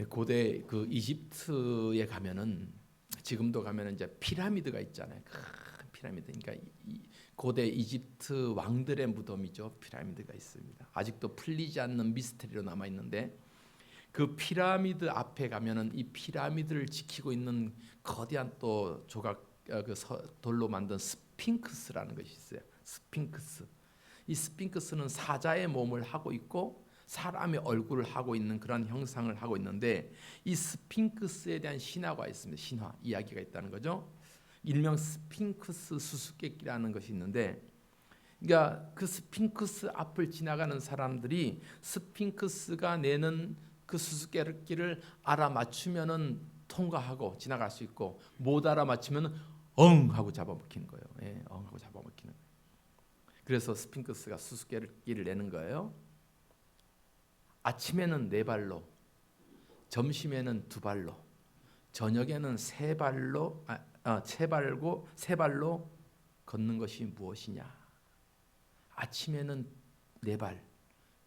고대 그 이집트에 가면은 지금도 가면은 이제 피라미드가 있잖아요. 큰 피라미드. 그러니까 고대 이집트 왕들의 무덤이죠. 피라미드가 있습니다. 아직도 풀리지 않는 미스터리로 남아 있는데 그 피라미드 앞에 가면은 이 피라미드를 지키고 있는 거대한 또 조각 돌로 만든 스핑크스라는 것이 있어요. 스핑크스. 이 스핑크스는 사자의 몸을 하고 있고 사람의 얼굴을 하고 있는 그런 형상을 하고 있는데 이 스핑크스에 대한 신화가 있습니다. 신화 이야기가 있다는 거죠. 일명 스핑크스 수수께끼라는 것이 있는데, 그러니까 그 스핑크스 앞을 지나가는 사람들이 스핑크스가 내는 그 수수께끼를 알아맞추면은 통과하고 지나갈 수 있고 못 알아맞추면 엉 하고 잡아먹히는 거예요. 예, 엉 하고 잡아먹히는 거예요. 그래서 스핑크스가 수수께끼를 내는 거예요. 아침에는 4발로, 점심에는 2발로, 저녁에는 3발로, 세 발로 걷는 것이 무엇이냐? 아침에는 4발,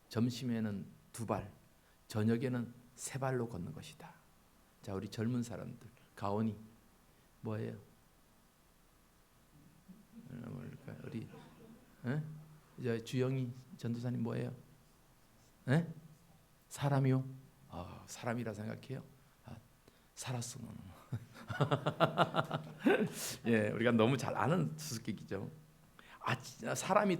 점심에는 2발, 저녁에는 3발로 걷는 것이다. 자, 우리 젊은 사람들, 가온이 뭐예요? 우리 이제 주영이 전도사님 뭐예요? 에? 사람이요? 사람이라 생각해요? 살았어 너는. 예, 우리가 너무 잘 아는 수수께끼죠. 사람이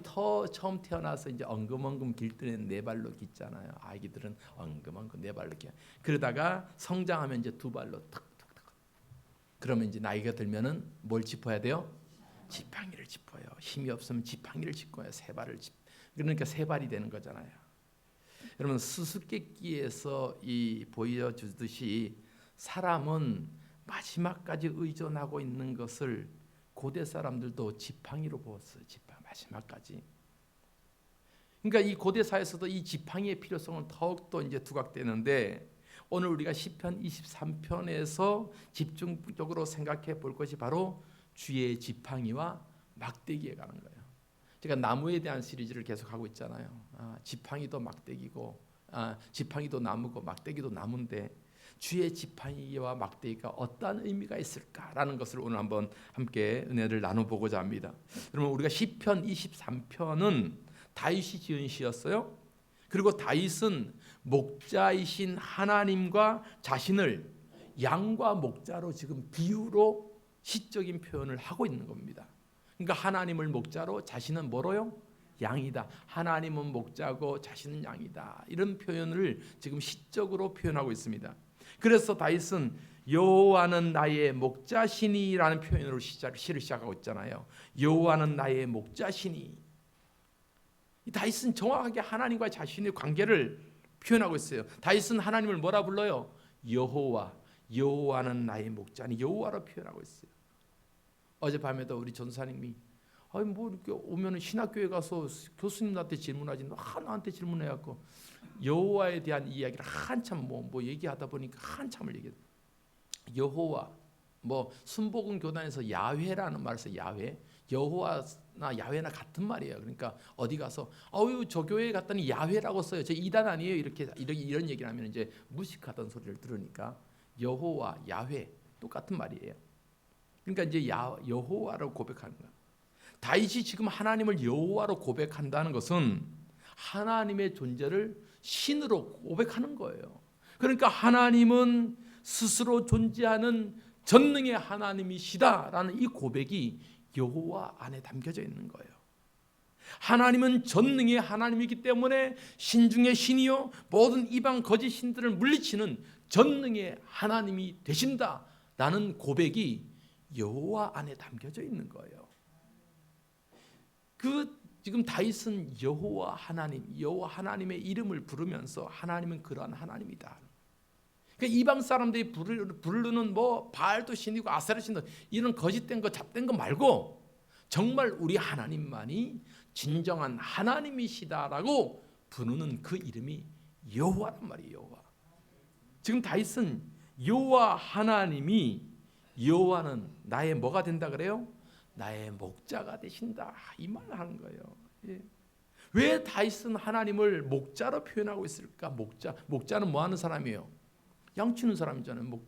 처음 태어나서 이제 엉금엉금 길들이는 4발로 깃잖아요. 아기들은 엉금엉금 4발로 깃. 그러다가 성장하면 이제 2발로 탁탁탁. 그러면 이제 나이가 들면은 뭘 짚어야 돼요? 지팡이를 짚어요. 힘이 없으면 지팡이를 짚고요. 3발을 그러니까 3발이 되는 거잖아요. 여러분, 수수께끼에서 보여주듯이 사람은 마지막까지 의존하고 있는 것을 고대 사람들도 지팡이로 보았어요. 마지막까지. 그러니까 이 고대 사회에서도 이 지팡이의 필요성은 더욱더 이제 두각되는데, 오늘 우리가 시편 23편에서 집중적으로 생각해 볼 것이 바로 주의 지팡이와 막대기에 관한 거예요. 제가 나무에 대한 시리즈를 계속 하고 있잖아요. 지팡이도 막대기고, 지팡이도 나무고 막대기도 나무인데 주의 지팡이와 막대기가 어떤 의미가 있을까라는 것을 오늘 한번 함께 은혜를 나눠보고자 합니다. 그러면 우리가 시편 23편은 다윗이 지은 시였어요. 그리고 다윗은 목자이신 하나님과 자신을 양과 목자로 지금 비유로 시적인 표현을 하고 있는 겁니다. 그러니까 하나님을 목자로 자신은 뭐로요? 양이다. 하나님은 목자고 자신은 양이다. 이런 표현을 지금 시적으로 표현하고 있습니다. 그래서 다윗은 여호와는 나의 목자시니라는 표현으로 시를 시작하고 있잖아요. 여호와는 나의 목자시니. 다윗은 정확하게 하나님과 자신의 관계를 표현하고 있어요. 다윗은 하나님을 뭐라 불러요? 여호와. 여호와는 나의 목자니 여호와로 표현하고 있어요. 어젯밤에도 우리 전사님이 뭐 이렇게 오면은 신학교에 가서 교수님한테 질문하지 나한테 질문해갖고 여호와에 대한 이야기를 한참 뭐 얘기하다 보니까 한참을 얘기해. 여호와 뭐 순복음 교단에서 야훼라는 말을 써요. 야훼. 여호와나 야훼나 같은 말이에요. 그러니까 어디 가서 저 교회에 갔더니 야훼라고 써요. 저 이단 아니에요. 이런 얘기를 하면 이제 무식하던 소리를 들으니까 여호와 야훼 똑같은 말이에요. 그러니까 이제 여호와로 고백하는 거야. 다윗이 지금 하나님을 여호와로 고백한다는 것은 하나님의 존재를 신으로 고백하는 거예요. 그러니까 하나님은 스스로 존재하는 전능의 하나님이시다라는 이 고백이 여호와 안에 담겨져 있는 거예요. 하나님은 전능의 하나님이기 때문에 신 중의 신이요 모든 이방 거짓 신들을 물리치는 전능의 하나님이 되신다라는 고백이 여호와 안에 담겨져 있는 거예요. 지금 다윗은 여호와 하나님의 이름을 부르면서 하나님은 그러한 하나님이다. 그러니까 이방 사람들이 부르는 바알도 신이고 아세라 신도 이런 거짓된 거 잡된 거 말고 정말 우리 하나님만이 진정한 하나님이시다라고 부르는 그 이름이 여호와란 말이에요. 여호와. 지금 다윗은 여호와 하나님이 여호와는 나의 뭐가 된다 그래요? 나의 목자가 되신다 이 말을 하는 거예요. 왜 다윗은 하나님을 목자로 표현하고 있을까? 목자는 뭐 하는 사람이에요? 양치는 사람이잖아요.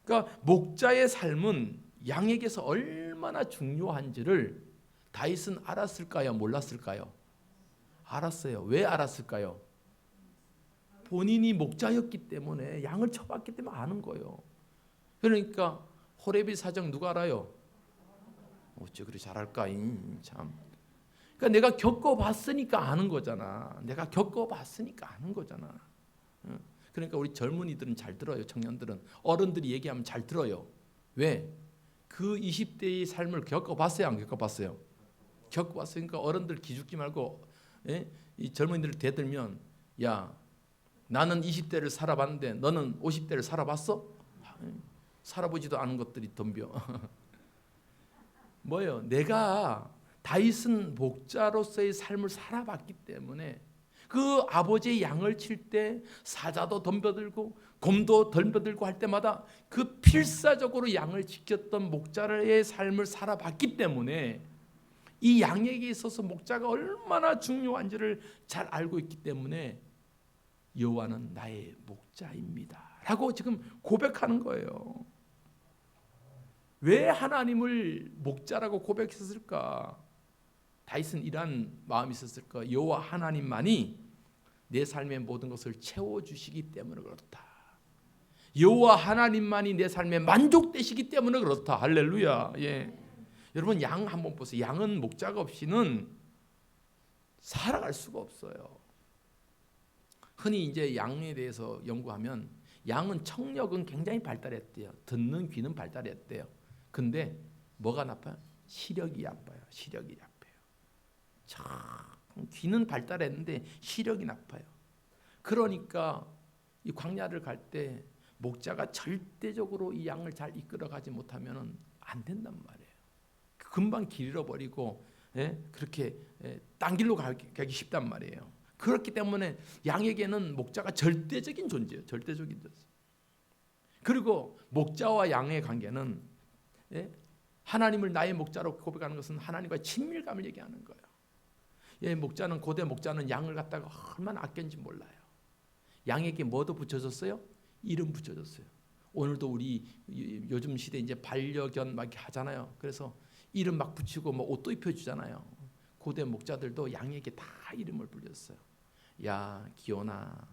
그러니까 목자의 삶은 양에게서 얼마나 중요한지를 다윗은 알았을까요? 몰랐을까요? 알았어요. 왜 알았을까요? 본인이 목자였기 때문에, 양을 쳐봤기 때문에 아는 거예요. 그러니까 호레비 사정 누가 알아요? 어째 그리 잘할까? 참. 그러니까 내가 겪어봤으니까 아는 거잖아. 내가 겪어봤으니까 아는 거잖아. 그러니까 우리 젊은이들은 잘 들어요. 청년들은 어른들이 얘기하면 잘 들어요. 왜? 그 20대의 삶을 겪어봤어요? 안 겪어봤어요? 겪어봤으니까 어른들 기죽지 말고, 이 젊은이들 대들면, 야, 나는 20대를 살아봤는데 너는 50대를 살아봤어? 살아보지도 않은 것들이 덤벼. 뭐예요? 내가 다윗은 목자로서의 삶을 살아봤기 때문에 그 아버지의 양을 칠 때 사자도 덤벼들고 곰도 덤벼들고 할 때마다 그 필사적으로 양을 지켰던 목자의 삶을 살아봤기 때문에 이 양에게 있어서 목자가 얼마나 중요한지를 잘 알고 있기 때문에 여호와는 나의 목자입니다 라고 지금 고백하는 거예요. 왜 하나님을 목자라고 고백했을까? 다윗은 이러한 마음이 있었을까? 여호와 하나님만이 내 삶의 모든 것을 채워주시기 때문에 그렇다. 여호와 하나님만이 내 삶에 만족되시기 때문에 그렇다. 할렐루야. 예. 여러분 양 한번 보세요. 양은 목자가 없이는 살아갈 수가 없어요. 흔히 이제 양에 대해서 연구하면 양은 청력은 굉장히 발달했대요. 듣는 귀는 발달했대요. 근데 뭐가 나빠요? 시력이 나빠요. 시력이 나빠요. 참 귀는 발달했는데 시력이 나빠요. 그러니까 이 광야를 갈 때 목자가 절대적으로 이 양을 잘 이끌어가지 못하면 안 된단 말이에요. 금방 길 잃어버리고 그렇게 딴 길로 가기 쉽단 말이에요. 그렇기 때문에 양에게는 목자가 절대적인 존재예요. 절대적인 존재. 그리고 목자와 양의 관계는 하나님을 나의 목자로 고백하는 것은 하나님과의 친밀감을 얘기하는 거예요. 목자는 고대 목자는 양을 갖다가 얼마나 아꼈는지 몰라요. 양에게 뭐도 붙여줬어요? 이름 붙여줬어요. 오늘도 우리 요즘 시대 이제 반려견 막 하잖아요. 그래서 이름 막 붙이고 뭐 옷도 입혀주잖아요. 고대 목자들도 양에게 다 이름을 불렸어요. 야 기온아,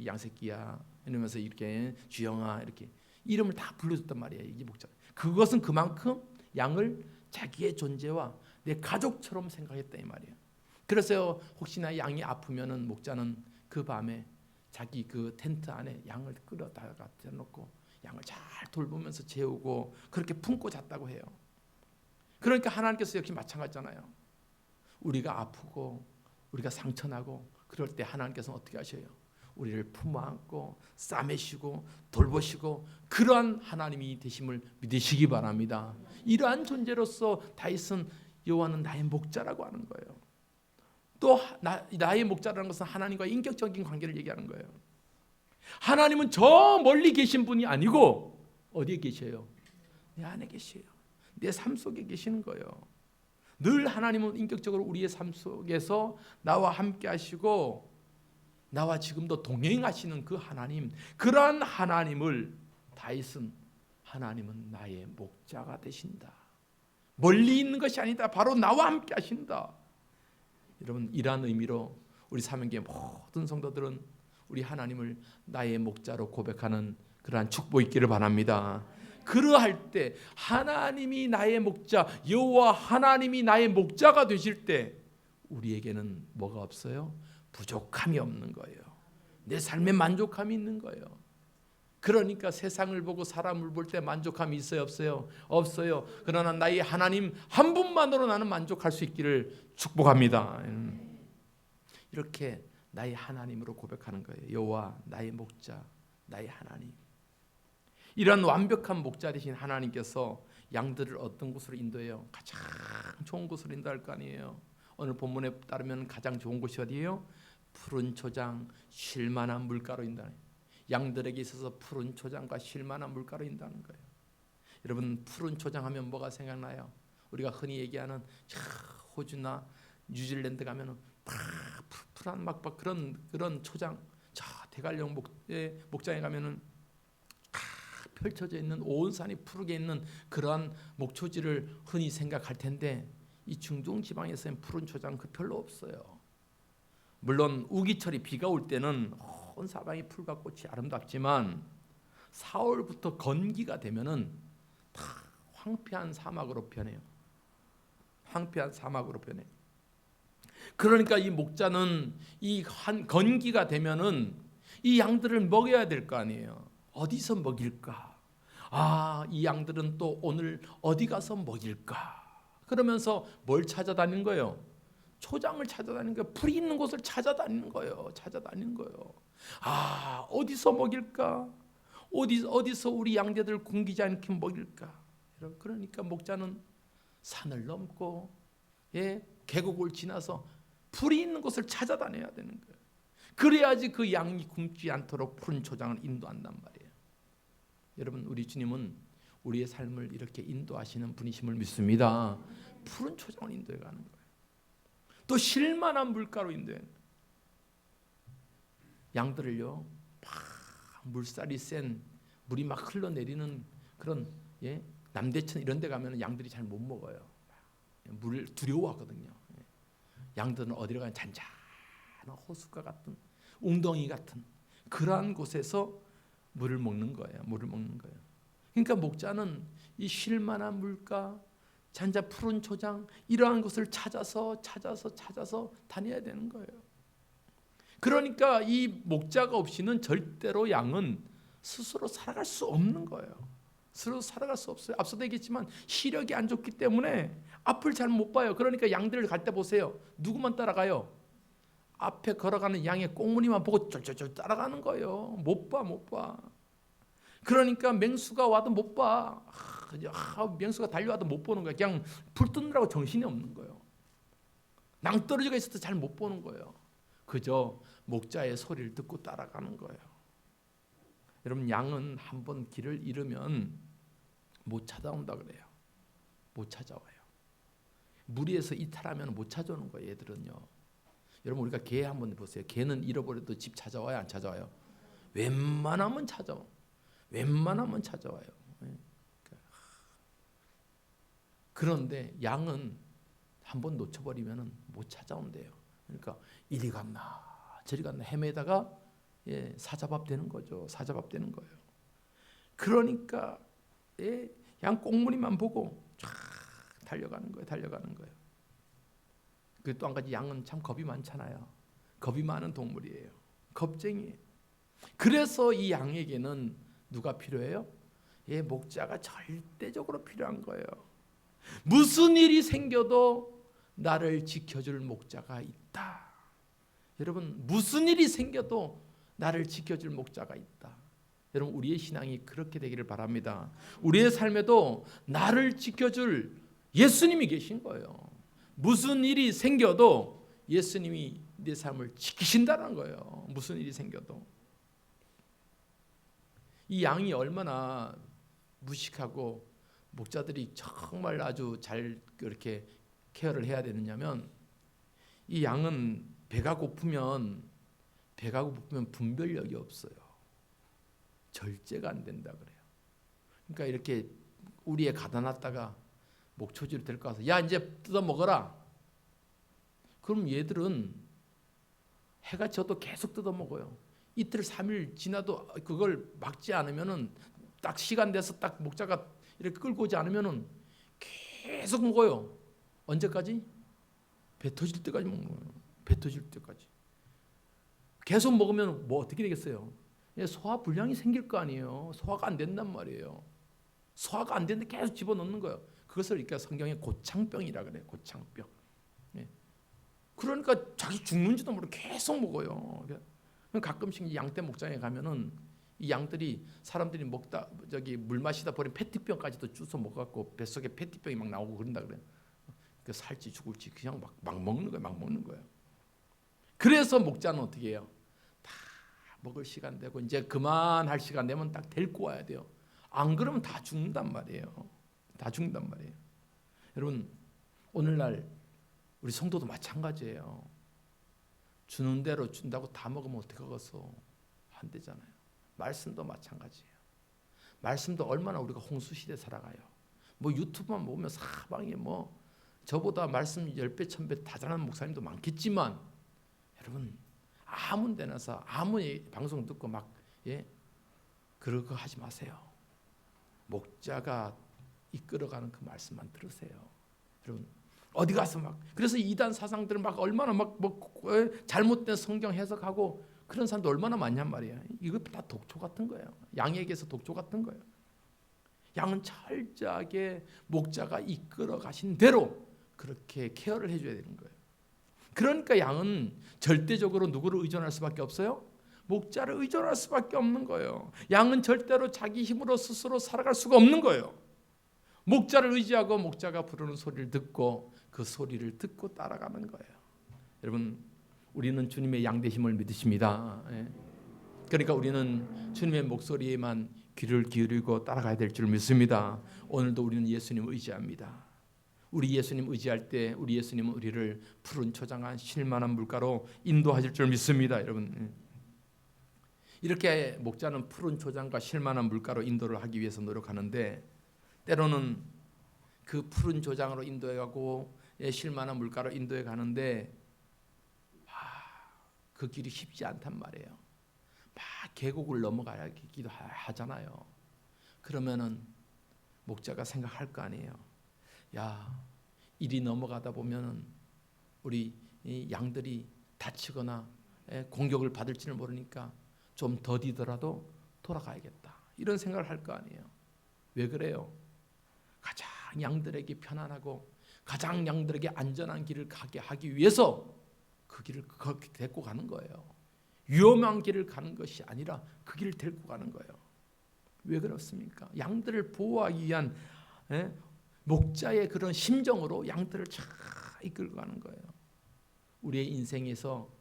양새끼야 이러면서 이렇게 주영아 이렇게 이름을 다 불러줬단 말이에요. 이 목자. 그것은 그만큼 양을 자기의 존재와 내 가족처럼 생각했다 이 말이에요. 그래서 혹시나 양이 아프면은 목자는 그 밤에 자기 그 텐트 안에 양을 끌어다가 대놓고 양을 잘 돌보면서 재우고 그렇게 품고 잤다고 해요. 그러니까 하나님께서 역시 마찬가지잖아요. 우리가 아프고 우리가 상처나고 그럴 때 하나님께서는 어떻게 하셔요? 우리를 품어안고 싸매시고 돌보시고 그러한 하나님이 되심을 믿으시기 바랍니다. 이러한 존재로서 다윗은 여호와는 나의 목자라고 하는 거예요. 또 나의 목자라는 것은 하나님과 인격적인 관계를 얘기하는 거예요. 하나님은 저 멀리 계신 분이 아니고 어디에 계셔요? 내 안에 계셔요. 내 삶 속에 계시는 거예요. 늘 하나님은 인격적으로 우리의 삶 속에서 나와 함께 하시고 나와 지금도 동행하시는 그 하나님, 그러한 하나님을 다윗은 하나님은 나의 목자가 되신다. 멀리 있는 것이 아니다. 바로 나와 함께 하신다. 여러분 이러한 의미로 우리 사명교회 모든 성도들은 우리 하나님을 나의 목자로 고백하는 그러한 축복 있기를 바랍니다. 그러할 때 하나님이 나의 목자, 여호와 하나님이 나의 목자가 되실 때 우리에게는 뭐가 없어요? 부족함이 없는 거예요. 내 삶에 만족함이 있는 거예요. 그러니까 세상을 보고 사람을 볼 때 만족함이 있어요? 없어요? 없어요. 그러나 나의 하나님 한 분만으로 나는 만족할 수 있기를 축복합니다. 이렇게 나의 하나님으로 고백하는 거예요. 여호와 나의 목자, 나의 하나님. 이런 완벽한 목자 되신 하나님께서 양들을 어떤 곳으로 인도해요? 가장 좋은 곳으로 인도할 거 아니에요. 오늘 본문에 따르면 가장 좋은 곳이 어디예요? 푸른 초장, 쉴만한 물가로 인도하는. 양들에게 있어서 푸른 초장과 쉴만한 물가로 인도하는 거예요. 여러분 푸른 초장 하면 뭐가 생각나요? 우리가 흔히 얘기하는 호주나 뉴질랜드 가면은 다 푸른 막 그런 초장. 저 대관령 목장에 가면은 펼쳐져 있는 온 산이 푸르게 있는 그러한 목초지를 흔히 생각할 텐데 이 중동 지방에서는 푸른 초장 그 별로 없어요. 물론 우기철이 비가 올 때는 온 사방이 풀과 꽃이 아름답지만 4월부터 건기가 되면은 다 황폐한 사막으로 변해요. 황폐한 사막으로 변해요. 그러니까 이 목자는 이 건기가 되면은 이 양들을 먹여야 될 거 아니에요. 어디서 먹일까? 이 양들은 또 오늘 어디 가서 먹일까? 그러면서 뭘 찾아다니는 거예요? 초장을 찾아다니는 거예요. 풀이 있는 곳을 찾아다니는 거예요. 찾아다니는 거예요. 어디서 먹일까? 어디서 우리 양떼들 굶기지 않게 먹일까? 그러니까 목자는 산을 넘고 계곡을 지나서 풀이 있는 곳을 찾아다녀야 되는 거예요. 그래야지 그 양이 굶지 않도록 푸른 초장을 인도한단 말이에요. 여러분, 우리 주님은 우리의 삶을 이렇게 인도하시는 분이심을 믿습니다. 푸른 초장을 인도해 가는 거예요. 또 쉴만한 물가로 인도해. 양들을요, 막 물살이 센 물이 막 흘러내리는 그런 남대천 이런 데 가면 양들이 잘 못 먹어요. 물을 두려워하거든요. 양들은 어디로 가면 잔잔한 호숫가 같은 웅덩이 같은 그러한 곳에서 물을 먹는 거예요. 물을 먹는 거예요. 그러니까 목자는 이 쉴만한 물가, 잔자 푸른 초장 이러한 곳을 찾아서 다녀야 되는 거예요. 그러니까 이 목자가 없이는 절대로 양은 스스로 살아갈 수 없는 거예요. 스스로 살아갈 수 없어요. 앞서도 얘기했지만 시력이 안 좋기 때문에 앞을 잘 못 봐요. 그러니까 양들을 갈 때 보세요. 누구만 따라가요? 앞에 걸어가는 양의 꽁무니만 보고 쫄쫄쫄 따라가는 거예요. 못 봐. 그러니까 맹수가 와도 못 봐. 맹수가 달려와도 못 보는 거야. 그냥 불 뜯느라고 정신이 없는 거예요. 낭떠러지가 있어도 잘 못 보는 거예요. 그저 목자의 소리를 듣고 따라가는 거예요. 여러분, 양은 한번 길을 잃으면 못 찾아온다 그래요. 못 찾아와요. 무리에서 이탈하면 못 찾아오는 거예요. 얘들은요. 여러분, 우리가 개 한번 보세요. 개는 잃어버려도 집 찾아와요, 안 찾아와요? 웬만하면 찾아와요. 그런데 양은 한번 놓쳐버리면 못 찾아온대요. 그러니까 이리 갔나 저리 갔나 헤매다가 사자밥 되는 거죠. 사자밥 되는 거예요. 그러니까 양 꽁무니만 보고 쫙 달려가는 거예요. 그 또 한 가지, 양은 참 겁이 많잖아요. 겁이 많은 동물이에요. 겁쟁이에요. 그래서 이 양에게는 누가 필요해요? 목자가 절대적으로 필요한 거예요. 무슨 일이 생겨도 나를 지켜줄 목자가 있다. 여러분, 무슨 일이 생겨도 나를 지켜줄 목자가 있다. 여러분, 우리의 신앙이 그렇게 되기를 바랍니다. 우리의 삶에도 나를 지켜줄 예수님이 계신 거예요. 무슨 일이 생겨도 예수님이 내 삶을 지키신다는 거예요. 무슨 일이 생겨도. 이 양이 얼마나 무식하고 목자들이 정말 아주 잘 그렇게 케어를 해야 되느냐면, 이 양은 배가 고프면 분별력이 없어요. 절제가 안 된다 그래요. 그러니까 이렇게 우리에 가다 놨다가 목초지로 데리고 가서 야 이제 뜯어 먹어라. 그럼 얘들은 해가 져도 계속 뜯어 먹어요. 이틀 3일 지나도 그걸 막지 않으면은 딱 시간 돼서 딱 목자가 이렇게 끌고 오지 않으면은 계속 먹어요. 언제까지? 배 터질 때까지 먹는 거예요. 배 터질 때까지. 계속 먹으면 뭐 어떻게 되겠어요? 소화 불량이 생길 거 아니에요. 소화가 안 된단 말이에요. 소화가 안 되는데 계속 집어넣는 거예요. 그것을 그러니까 성경에 고창병이라 그래요. 고창병. 그러니까 자기 죽는지도 모르고 계속 먹어요. 가끔씩 양떼 목장에 가면은 이 양들이 사람들이 먹다 물 마시다 버린 페트병까지도 주워 먹어갖고 뱃속에 페트병이 막 나오고 그런다 그래요. 그 살지 죽을지 그냥 막 먹는 거예요. 막 먹는 거예요. 그래서 목자는 어떻게 해요? 다 먹을 시간 되고 이제 그만할 시간 되면 딱 데리고 와야 돼요. 안 그러면 다 죽는단 말이에요. 다 죽는단 말이에요. 여러분, 오늘날 우리 성도도 마찬가지예요. 주는 대로 준다고 다 먹으면 어떡하겠어? 안 되잖아요. 말씀도 마찬가지예요. 말씀도 얼마나 우리가 홍수 시대 살아가요. 뭐 유튜브만 보면 사방에 뭐 저보다 말씀 10배 1000배 다 잘하는 목사님도 많겠지만 여러분 아무 데나서 아무 방송 듣고 막 그런 거 하지 마세요. 목자가 이끌어가는 그 말씀만 들으세요. 여러분 어디 가서 막 그래서 이단 사상들은 막 얼마나 막 잘못된 성경 해석하고 그런 사람도 얼마나 많냔 말이에요. 이거 다 독초 같은 거예요. 양에게서 독초 같은 거예요. 양은 철저하게 목자가 이끌어 가신 대로 그렇게 케어를 해줘야 되는 거예요. 그러니까 양은 절대적으로 누구를 의존할 수밖에 없어요? 목자를 의존할 수밖에 없는 거예요. 양은 절대로 자기 힘으로 스스로 살아갈 수가 없는 거예요. 목자를 의지하고 목자가 부르는 소리를 듣고 그 소리를 듣고 따라가는 거예요. 여러분 우리는 주님의 양되심을 믿으십니다. 그러니까 우리는 주님의 목소리에만 귀를 기울이고 따라가야 될 줄 믿습니다. 오늘도 우리는 예수님을 의지합니다. 우리 예수님 의지할 때 우리 예수님은 우리를 푸른 초장한 쉴만한 물가로 인도하실 줄 믿습니다. 여러분 이렇게 목자는 푸른 초장과 쉴만한 물가로 인도를 하기 위해서 노력하는데 때로는 그 푸른 초장으로 인도해가고 쉴만한 물가로 인도해 가는데 그 길이 쉽지 않단 말이에요. 막 계곡을 넘어가기도 하잖아요. 그러면은 목자가 생각할 거 아니에요. 야, 이리 넘어가다 보면은 우리 양들이 다치거나 공격을 받을지를 모르니까 좀 더디더라도 돌아가야겠다. 이런 생각을 할 거 아니에요. 왜 그래요? 가장 양들에게 편안하고 가장 양들에게 안전한 길을 가게 하기 위해서 그 길을 데리고 가는 거예요. 위험한 길을 가는 것이 아니라 그 길을 데리고 가는 거예요. 왜 그렇습니까? 양들을 보호하기 위한 목자의 그런 심정으로 양들을 잘 이끌고 가는 거예요. 우리의 인생에서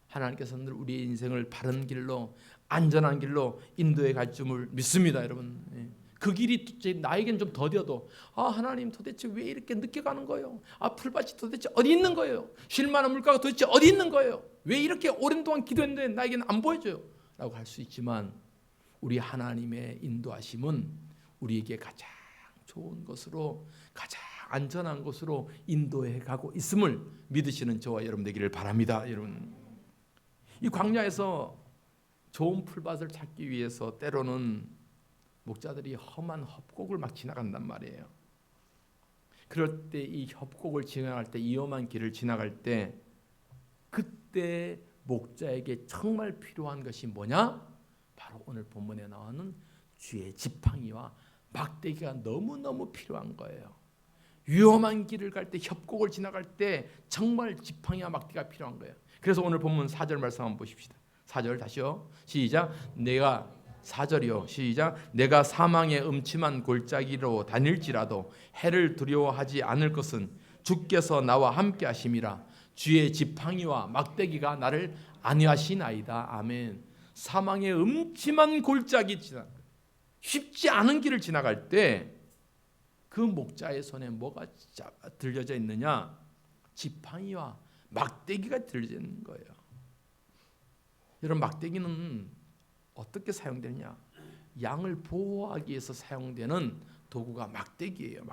하나님께서 늘 우리의 인생을 바른 길로 안전한 길로 인도해 갈 줄 믿습니다. 여러분 그 길이 나에겐 좀 더뎌도 하나님 도대체 왜 이렇게 늦게 가는 거예요? 풀밭이 도대체 어디 있는 거예요? 쉴만한 물가가 도대체 어디 있는 거예요? 왜 이렇게 오랜 동안 기도했는데 나에게는 안 보여줘요? 라고 할 수 있지만 우리 하나님의 인도하심은 우리에게 가장 좋은 것으로 가장 안전한 것으로 인도해 가고 있음을 믿으시는 저와 여러분 되기를 바랍니다. 여러분 이 광야에서 좋은 풀밭을 찾기 위해서 때로는 목자들이 험한 협곡을 막 지나간단 말이에요. 그럴 때 이 협곡을 지나갈 때 위험한 길을 지나갈 때 그때 목자에게 정말 필요한 것이 뭐냐? 바로 오늘 본문에 나오는 주의 지팡이와 막대기가 너무너무 필요한 거예요. 위험한 길을 갈 때 협곡을 지나갈 때 정말 지팡이와 막대기가 필요한 거예요. 그래서 오늘 본문 4절 말씀 한번 보십시다. 4절 다시요. 시작. 4절이요. 시작. 내가 사망의 음침한 골짜기로 다닐지라도 해를 두려워하지 않을 것은 주께서 나와 함께 하심이라. 주의 지팡이와 막대기가 나를 안위하시나이다. 아멘. 사망의 음침한 골짜기 쉽지 않은 길을 지나갈 때 그 목자의 손에 뭐가 들려져 있느냐? 지팡이와 막대기가 들려져 있는 거예요. 여러분 막대기는 어떻게 사용되냐? 양을 보호하기 위해서 사용되는 도구가 막대기예요.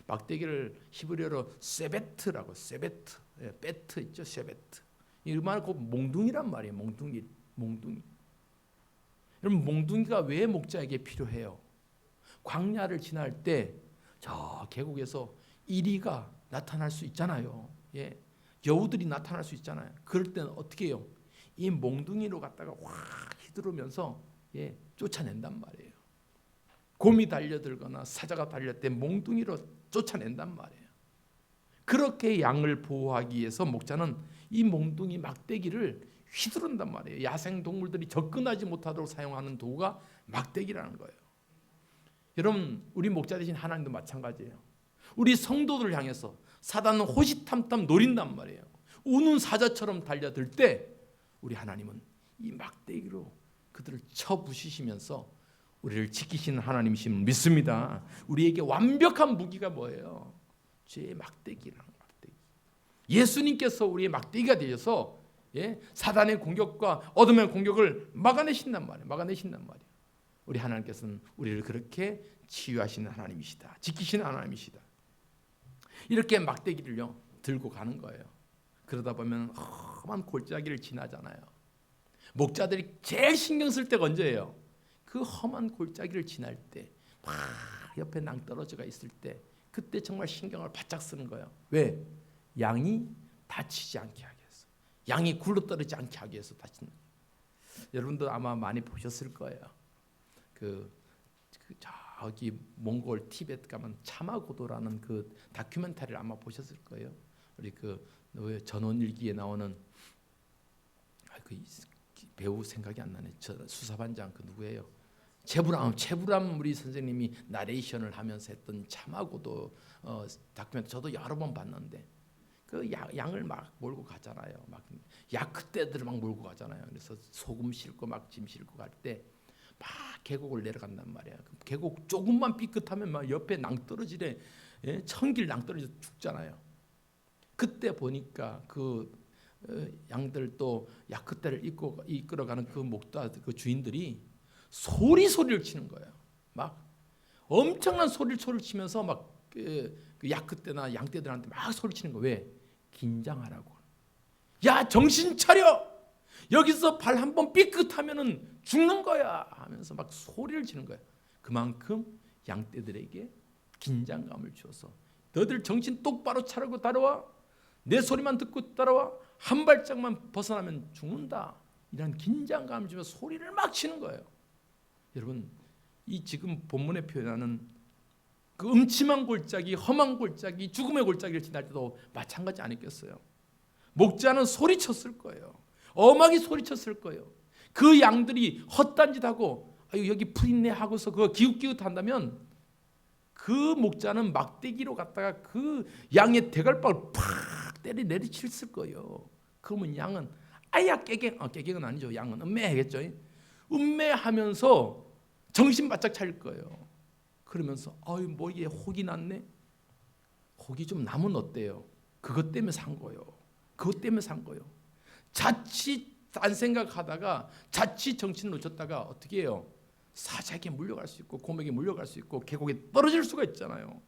막대기를 히브리어로 세베트라고 세베트, 베트 있죠. 세베트. 이 말 곧 몽둥이란 말이에요. 몽둥이. 여러분 몽둥이가 왜 목자에게 필요해요? 광야를 지날 때 저 계곡에서 이리가 나타날 수 있잖아요. 여우들이 나타날 수 있잖아요. 그럴 때는 어떻게 해요? 이 몽둥이로 갖다가 확 휘두르면서 쫓아낸단 말이에요. 곰이 달려들거나 사자가 달릴 때 몽둥이로 쫓아낸단 말이에요. 그렇게 양을 보호하기 위해서 목자는 이 몽둥이 막대기를 휘두른단 말이에요. 야생 동물들이 접근하지 못하도록 사용하는 도구가 막대기라는 거예요. 여러분 우리 목자 되신 하나님도 마찬가지예요. 우리 성도들을 향해서 사단은 호시탐탐 노린단 말이에요. 우는 사자처럼 달려들 때 우리 하나님은 이 막대기로 그들을 쳐부시시면서 우리를 지키시는 하나님이심을 믿습니다. 우리에게 완벽한 무기가 뭐예요? 죄의 막대기라는 막대기. 예수님께서 우리의 막대기가 되셔서 사단의 공격과 어둠의 공격을 막아내신단 말이에요. 우리 하나님께서는 우리를 그렇게 치유하시는 하나님이시다. 지키시는 하나님이시다. 이렇게 막대기를요 들고 가는 거예요. 그러다 보면 험한 골짜기를 지나잖아요. 목자들이 제일 신경 쓸 때가 언제예요? 그 험한 골짜기를 지날 때, 막 옆에 낭떠러지가 있을 때, 그때 정말 신경을 바짝 쓰는 거예요. 왜? 양이 다치지 않게 하기 위해서, 양이 굴러떨어지지 않게 하기 위해서 다치는 거예요. 여러분도 아마 많이 보셨을 거예요. 저기 몽골 티베트 가면 차마고도라는 그 다큐멘터리를 아마 보셨을 거예요. 우리 전원일기에 나오는 그 배우 생각이 안 나네. 수사반장 누구예요? 채부람 우리 선생님이 나레이션을 하면서 했던 차마고도 다큐멘터리 저도 여러 번 봤는데 그 양을 막 몰고 가잖아요. 막 야크떼들을 막 몰고 가잖아요. 그래서 소금 싣고 막 짐 싣고 갈 때 막 계곡을 내려간단 말이야. 계곡 조금만 삐끗하면 막 옆에 낭떠러지래, 천길 낭떠러지 죽잖아요. 그때 보니까 양들 또 야크떼를 이끌어가는 그 목자 그 주인들이 소리를 치는 거예요. 막 엄청난 소리를 치면서 막 그 야크떼나 양떼들한테 막 소리 치는 거. 왜? 긴장하라고. 야 정신 차려. 여기서 발 한번 삐끗하면은 죽는 거야 하면서 막 소리를 지는 거야. 그만큼 양떼들에게 긴장감을 주어서 너희들 정신 똑바로 차리고 따라와. 내 소리만 듣고 따라와. 한 발짝만 벗어나면 죽는다. 이런 긴장감을 주면서 소리를 막 치는 거예요. 여러분, 이 지금 본문에 표현하는 그 음침한 골짜기, 험한 골짜기, 죽음의 골짜기를 지날 때도 마찬가지 아니겠어요? 목자는 소리쳤을 거예요. 엄하게 소리쳤을 거예요. 그 양들이 헛단 짓하고 여기 풀 있네 하고서 그거 기웃기웃한다면 그 목자는 막대기로 갔다가 그 양의 대갈박을 팍 내리쳤을 거예요. 그러면 양은 아야 깨갱은 아니죠. 양은 음매하겠죠. 음매하면서 정신 바짝 차릴 거예요. 그러면서 뭐 이게 혹이 났네. 혹이 좀 나면 어때요? 그것 때문에 산 거예요. 그것 때문에 산 거예요. 자칫 딴 생각하다가 자칫 정신을 놓쳤다가 어떻게 해요? 사자에게 물려갈 수 있고 곰에게 물려갈 수 있고 계곡에 떨어질 수가 있잖아요.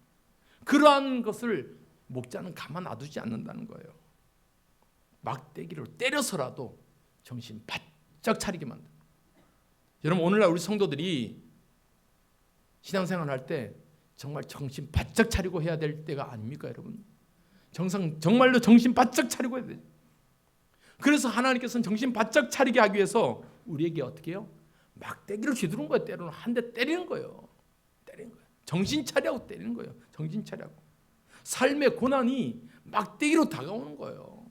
그러한 것을 목자는 가만 놔두지 않는다는 거예요. 막대기로 때려서라도 정신 바짝 차리게 만든다. 여러분, 오늘날 우리 성도들이 신앙생활 할 때 정말 정신 바짝 차리고 해야 될 때가 아닙니까, 여러분? 정말로 정신 바짝 차리고 해야 돼요. 그래서 하나님께서는 정신 바짝 차리게 하기 위해서 우리에게 어떻게 해요? 막대기를 휘두른 거예요. 때로는 한 대 때리는 거예요. 정신 차리라고 때리는 거예요. 정신 차리라고. 삶의 고난이 막대기로 다가오는 거예요.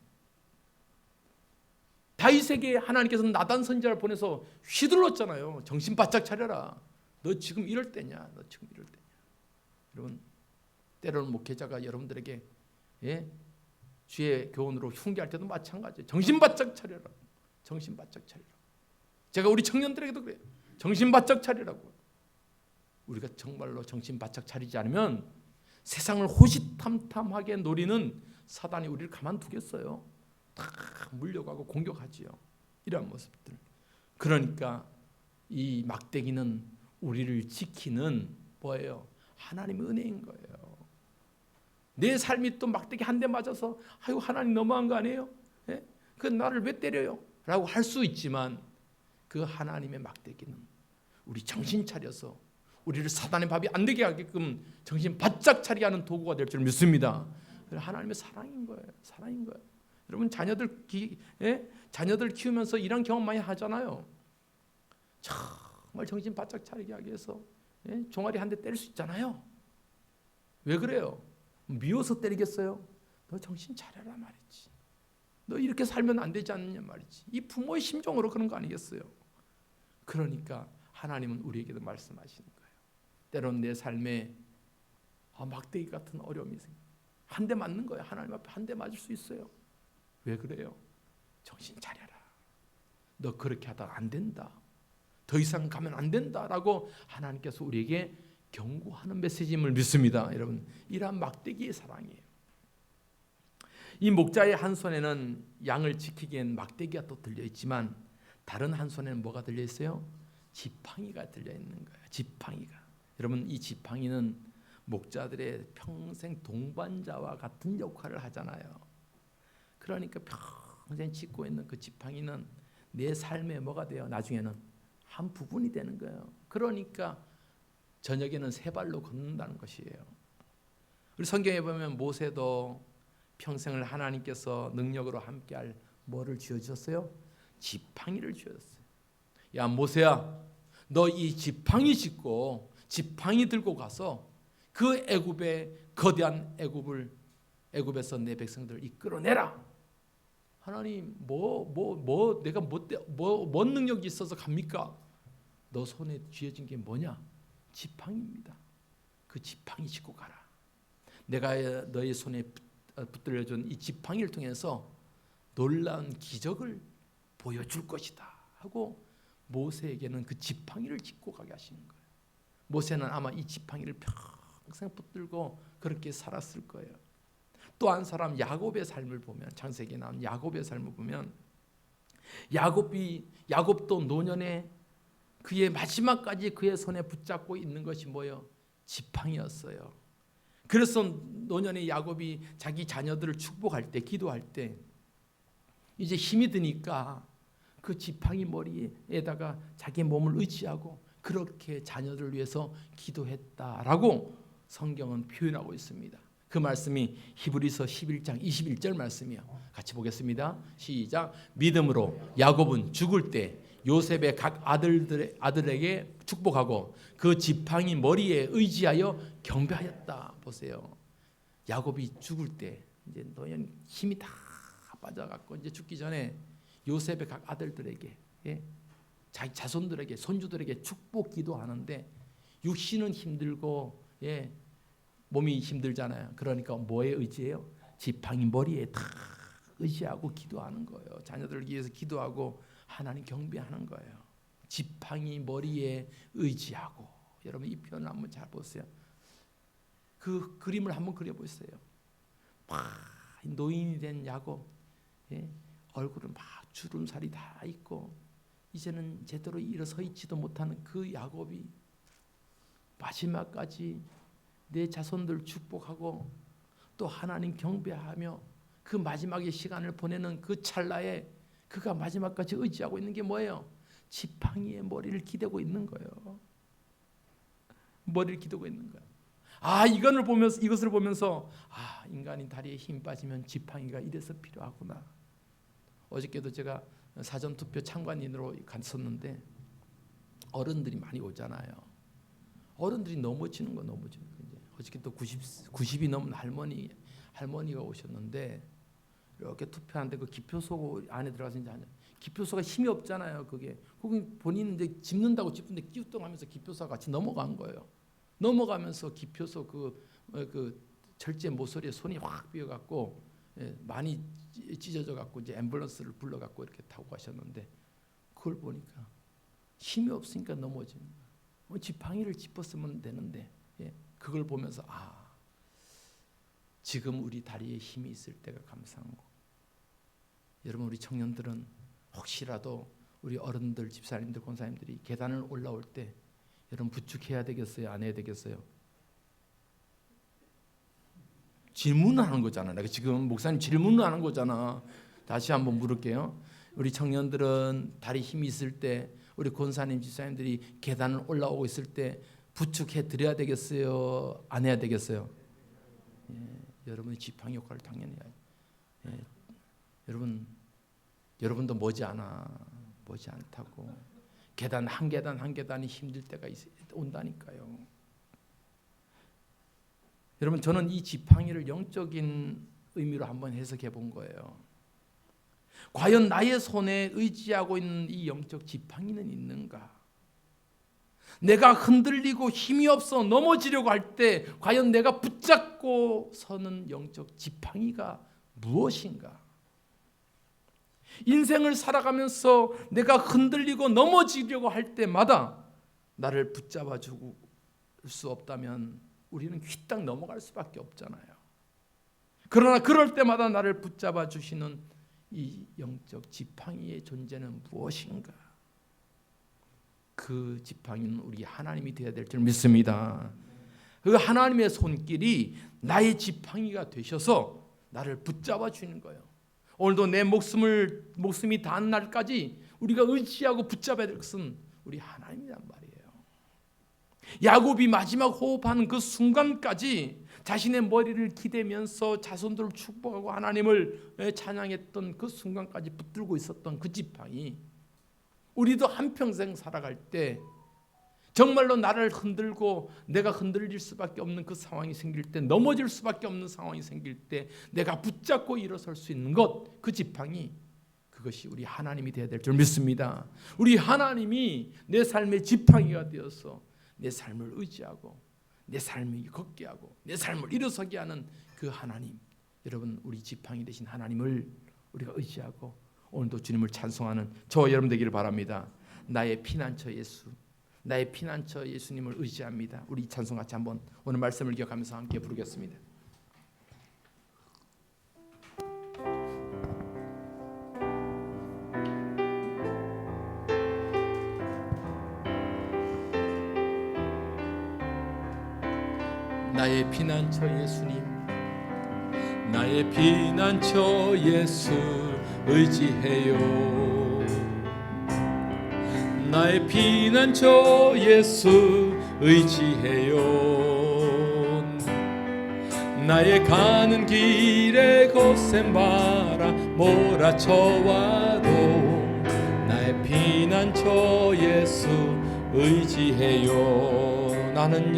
다윗에게 하나님께서는 나단 선지자를 보내서 휘둘렀잖아요. 정신 바짝 차려라. 너 지금 이럴 때냐? 여러분, 때로는 목회자가 여러분들에게 주의 교훈으로 흉계할 때도 마찬가지예요. 정신 바짝 차려라. 정신 바짝 차리라. 제가 우리 청년들에게도 그래요. 정신 바짝 차리라고. 우리가 정말로 정신 바짝 차리지 않으면 세상을 호시탐탐하게 노리는 사단이 우리를 가만두겠어요. 다 물려가고 공격하지요. 이런 모습들. 그러니까 이 막대기는 우리를 지키는 뭐예요? 하나님의 은혜인 거예요. 내 삶이 또 막대기 한 대 맞아서 아유 하나님 너무한 거 아니에요? 그 나를 왜 때려요? 라고 할 수 있지만 그 하나님의 막대기는 우리 정신 차려서 우리를 사단의 밥이 안 되게 하게끔 정신 바짝 차리게 하는 도구가 될 줄 믿습니다. 하나님의 사랑인 거예요. 여러분 자녀들 키우면서 이런 경험 많이 하잖아요. 정말 정신 바짝 차리게 하기 위해서 종아리 한 대 때릴 수 있잖아요. 왜 그래요? 미워서 때리겠어요? 너 정신 차려라 말이지. 너 이렇게 살면 안 되지 않느냐 말이지. 이 부모의 심정으로 그런 거 아니겠어요? 그러니까 하나님은 우리에게도 말씀하시는 거예요. 때로는 내 삶에 막대기 같은 어려움이 생겨. 한 대 맞는 거예요. 하나님 앞에 한 대 맞을 수 있어요. 왜 그래요? 정신 차려라. 너 그렇게 하다가 안 된다. 더 이상 가면 안 된다라고 하나님께서 우리에게 경고하는 메시지임을 믿습니다. 여러분, 이러한 막대기의 사랑이에요. 이 목자의 한 손에는 양을 지키기엔 막대기가 또 들려 있지만 다른 한 손에는 뭐가 들려 있어요? 지팡이가 들려 있는 거예요. 지팡이가. 여러분, 이 지팡이는 목자들의 평생 동반자와 같은 역할을 하잖아요. 그러니까 평생 짚고 있는 그 지팡이는 내 삶에 뭐가 돼요? 나중에는 한 부분이 되는 거예요. 그러니까 저녁에는 세 발로 걷는다는 것이에요. 우리 성경에 보면 모세도 평생을 하나님께서 능력으로 함께할 뭐를 쥐어주셨어요? 지팡이를 쥐어줬어요. 야 모세야, 너 이 지팡이 짚고 지팡이 들고 가서 그 애굽의 거대한 애굽에서 내 백성들을 이끌어내라. 하나님 내가 뭔 능력이 있어서 갑니까? 너 손에 쥐어진 게 뭐냐? 지팡이입니다. 그 지팡이 짚고 가라. 내가 너의 손에 붙들려준 이 지팡이를 통해서 놀라운 기적을 보여줄 것이다 하고 모세에게는 그 지팡이를 짚고 가게 하시는 거예요. 모세는 아마 이 지팡이를 평생 붙들고 그렇게 살았을 거예요. 또 한 사람 야곱의 삶을 보면, 창세기에 나온 야곱의 삶을 보면, 야곱도 노년에 그의 마지막까지 그의 손에 붙잡고 있는 것이 뭐예요? 지팡이였어요. 그래서 노년에 야곱이 자기 자녀들을 축복할 때, 기도할 때 이제 힘이 드니까 그 지팡이 머리에다가 자기 몸을 의지하고 그렇게 자녀들을 위해서 기도했다라고 성경은 표현하고 있습니다. 그 말씀이 히브리서 11장 21절 말씀이에요. 같이 보겠습니다. 시작. 믿음으로 야곱은 죽을 때 요셉의 각 아들에게 축복하고 그 지팡이 머리에 의지하여 경배하였다. 보세요. 야곱이 죽을 때 이제 노년 힘이 다 빠져갖고 이제 죽기 전에 요셉의 각 아들들에게, 자기 자손들에게, 손주들에게 축복 기도하는데 육신은 힘들고 몸이 힘들잖아요. 그러니까 뭐에 의지해요? 지팡이 머리에 다 의지하고 기도하는 거예요. 자녀들을 위해서 기도하고 하나님 경배하는 거예요. 지팡이 머리에 의지하고. 여러분 이 표현을 한번 잘 보세요. 그 그림을 한번 그려보세요. 노인이 된 야곱, 얼굴은 막 주름살이 다 있고 이제는 제대로 일어서 있지도 못하는 그 야곱이 마지막까지 내 자손들 축복하고 또 하나님 경배하며 그 마지막의 시간을 보내는 그 찰나에 그가 마지막까지 의지하고 있는 게 뭐예요? 지팡이의 머리를 기대고 있는 거예요. 머리를 기대고 있는 거예요. 이것을 보면서 인간이 다리에 힘 빠지면 지팡이가 이래서 필요하구나. 어저께도 제가 사전투표 참관인으로 갔었는데 어른들이 많이 오잖아요. 어른들이 넘어지는 거. 어저께 또 90이 넘은 할머니가 오셨는데 이렇게 투표하는데 그 기표소 안에 들어가서 이제 기표소가 힘이 없잖아요. 거기 본인은 이제 짚는다고 짚는데 끼우뚱하면서 기표소가 같이 넘어간 거예요. 넘어가면서 기표소 그 철제 모서리에 손이 확 비어갖고 많이 찢어져 갖고 이제 앰뷸런스를 불러갖고 이렇게 타고 가셨는데 그걸 보니까 힘이 없으니까 넘어지는 거예요. 지팡이를 짚었으면 되는데 그걸 보면서 지금 우리 다리에 힘이 있을 때가 감사한 거. 여러분 우리 청년들은 혹시라도 우리 어른들, 집사님들, 권사님들이 계단을 올라올 때 여러분 부축해야 되겠어요? 안 해야 되겠어요? 질문을 하는 거잖아. 내가 지금 목사님 질문을 하는 거잖아. 다시 한번 물을게요. 우리 청년들은 다리 힘이 있을 때 우리 권사님, 집사님들이 계단을 올라오고 있을 때 부축해 드려야 되겠어요? 안 해야 되겠어요? 여러분의 지팡이 역할을 당연히 해야죠. 여러분도 머지 않다고. 계단 한 계단이 힘들 때가 온다니까요. 여러분 저는 이 지팡이를 영적인 의미로 한번 해석해 본 거예요. 과연 나의 손에 의지하고 있는 이 영적 지팡이는 있는가? 내가 흔들리고 힘이 없어 넘어지려고 할 때 과연 내가 붙잡고 서는 영적 지팡이가 무엇인가? 인생을 살아가면서 내가 흔들리고 넘어지려고 할 때마다 나를 붙잡아 줄 수 없다면 우리는 휘딱 넘어갈 수밖에 없잖아요. 그러나 그럴 때마다 나를 붙잡아 주시는 이 영적 지팡이의 존재는 무엇인가? 그 지팡이는 우리 하나님이 되어야 될 줄 믿습니다. 그 하나님의 손길이 나의 지팡이가 되셔서 나를 붙잡아 주는 거예요. 오늘도 내 목숨이 닿은 날까지 우리가 의지하고 붙잡아야 될 것은 우리 하나님이란 말이에요. 야곱이 마지막 호흡하는 그 순간까지 자신의 머리를 기대면서 자손들을 축복하고 하나님을 찬양했던 그 순간까지 붙들고 있었던 그 지팡이, 우리도 한평생 살아갈 때 정말로 나를 흔들고 내가 흔들릴 수밖에 없는 그 상황이 생길 때, 넘어질 수밖에 없는 상황이 생길 때 내가 붙잡고 일어설 수 있는 것, 그 지팡이, 그것이 우리 하나님이 되어야 될 줄 믿습니다. 우리 하나님이 내 삶의 지팡이가 되어서 내 삶을 의지하고 내 삶을 걷게 하고 내 삶을 일어서게 하는 그 하나님, 여러분, 우리 지팡이 되신 하나님을 우리가 의지하고 오늘도 주님을 찬송하는 저와 여러분 되기를 바랍니다. 나의 피난처 예수, 나의 피난처 예수님을 의지합니다. 우리 찬송 같이 한번 오늘 말씀을 기억하면서 함께 부르겠습니다. 나의 피난처 예수님, 나의 피난처 예수 의지해요. 나의 피난처 예수 의지해요. 나의 가는 길에 거센 바람 몰아쳐와도 나의 피난처 예수 의지해요. 나는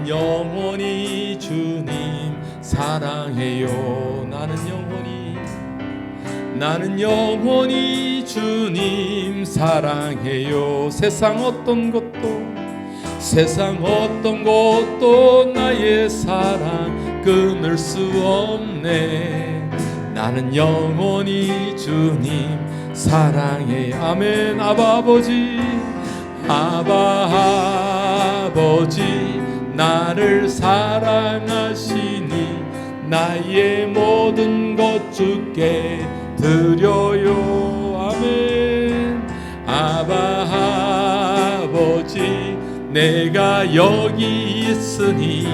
영원히 주님 사랑해요. 나는 영원히 주님 사랑해요. 세상 어떤 것도 나의 사랑 끊을 수 없네. 나는 영원히 주님 사랑해. 아멘. 아바 아버지 나를 사랑하시니 나의 모든 것 주께 드려요. 아멘. 아바 아버지 내가 여기 있으니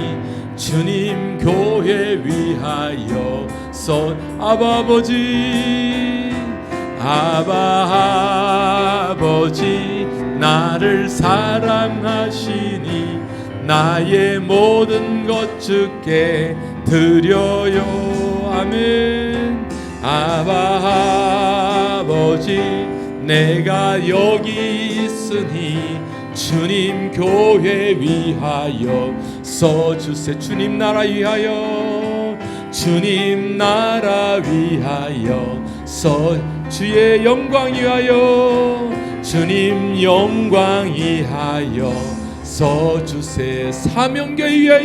주님 교회 위하여 아바 아버지 나를 사랑하시니 나의 모든 것 주께 드려요. 아멘. 아바 아버지 내가 여기 있으니 주님 교회 위하여 써주세. 주님 나라 위하여 주의 영광 위하여 주님 영광 위하여 써주세. 사명교회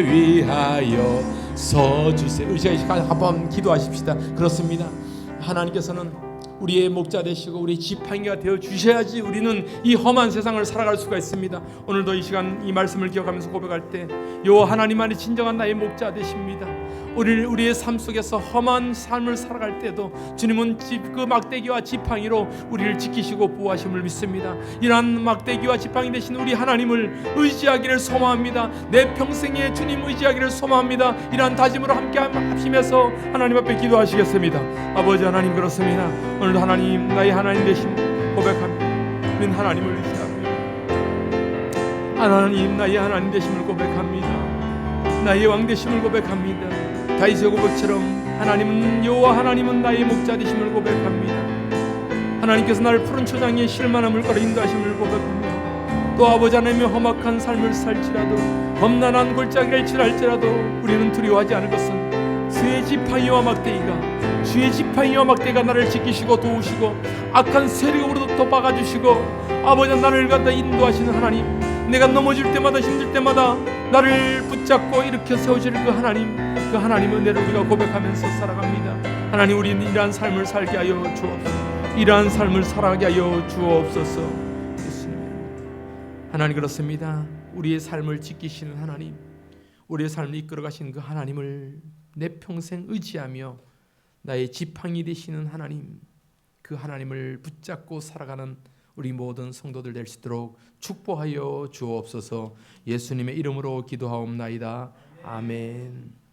위하여 써주세. 의식의 시간 한번 기도하십시다. 그렇습니다. 하나님께서는 우리의 목자 되시고 우리의 지팡이가 되어 주셔야지 우리는 이 험한 세상을 살아갈 수가 있습니다. 오늘도 이 시간 이 말씀을 기억하면서 고백할 때 여호와 하나님만이 진정한 나의 목자 되십니다. 우리의 삶 속에서 험한 삶을 살아갈 때도 주님은 그 막대기와 지팡이로 우리를 지키시고 보호하심을 믿습니다. 이러한 막대기와 지팡이 되신 우리 하나님을 의지하기를 소망합니다. 내 평생에 주님 의지하기를 소망합니다. 이러한 다짐으로 함께 합심해서 하나님 앞에 기도하시겠습니다. 아버지 하나님, 그렇습니다. 오늘도 하나님 나의 하나님 되신 고백합니다. 우리는 하나님을 의지합니다. 하나님 나의 하나님 되심을 고백합니다. 나의 왕 되심을 고백합니다. 다윗의 고백처럼 여호와 하나님은 나의 목자 되심을 고백합니다. 하나님께서 나를 푸른 초장에 실만한 물가로 인도하심을 고백합니다. 또 아버지 하나님의 험악한 삶을 살지라도 험난한 골짜기를 지날지라도 우리는 두려워하지 않을 것은 주의 지팡이와 막대기가 나를 지키시고 도우시고 악한 세력으로부터 막아주시고 아버지 나를 갖다 인도하시는 하나님, 내가 넘어질 때마다 힘들 때마다 나를 붙잡고 일으켜 세우시는 그 하나님 은혜를 우리가 고백하면서 살아갑니다. 하나님, 우리는 이러한 삶을 살게 하여 주옵소서. 이러한 삶을 살아가게 하여 주옵소서. 하나님, 그렇습니다. 우리의 삶을 지키시는 하나님, 우리의 삶을 이끌어가시는 그 하나님을 내 평생 의지하며 나의 지팡이 되시는 하나님, 그 하나님을 붙잡고 살아가는 우리 모든 성도들 될 수 있도록 축복하여 주옵소서. 예수님의 이름으로 기도하옵나이다. 아멘.